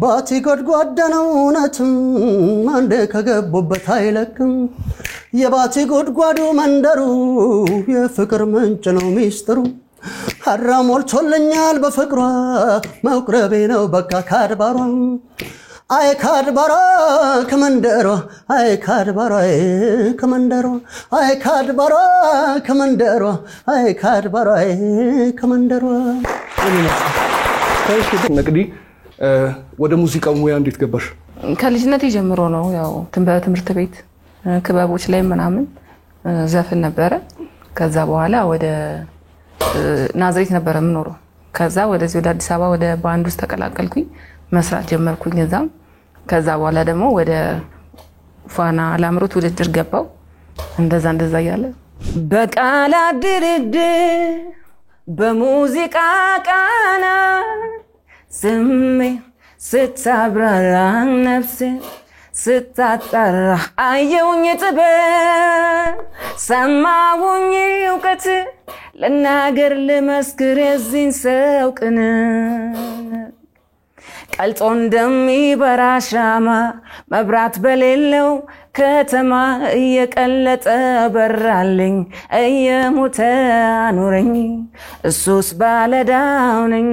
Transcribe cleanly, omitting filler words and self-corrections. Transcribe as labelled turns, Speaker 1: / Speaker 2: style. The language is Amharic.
Speaker 1: ባቲ ጎድጓዳ ነው እውነትም አንዴ ከገቡበት አይለቅም የባቲ ጎድጓዱ መንደሩ የፍቅር ምንጭ ነው ሚስጥሩ አራሞልቶልኛል በፍቅሯ መቁረቤ ነው በቃ ካድባሯ አይ ካድባሯ ከመንደሯ አይ ካድባሯ ከመንደሯ አይ ካድባሯ ከመንደሯ አይ ካድባሯ ከመንደሯ
Speaker 2: ነቅዲ ወደ ሙዚቃው ሙያ እንዴት ገባሽ
Speaker 3: ከልጅነቴ ጀምሮ ነው ያው ትምህርት ቤት ክበቦች ላይ ምናምን ዘፈን ነበረ ከዛ በኋላ ወደ ናዝሬት ነበር ምኖረው ከዛ ወደዚህ ወደ አዲስ አበባ ወደ ባንድ ውስጥ ተቀላቀልኩኝ መስራት ጀመርኩኝ እዛም ከዛ በኋላ ደግሞ ወደ ፋና አላምሮት ውድድር ገባው እንደዛ ያለ በቃላ ድርድር በሙዚቃ ቃና ስሜ ስታብራራ ነፍሴ ስታጣራ አየውኝ ጥበብ ሰማውኝ እውቀት ለናገር ለመስክር የዚህን ሰው ቅንነት ቀልጦ እንደሚበራ ሻማ መብራት በሌለው ከተማ እየቀለጠ በራልኝ እየሞተ አኖረኝ እሱስ ባለዳው ነኝ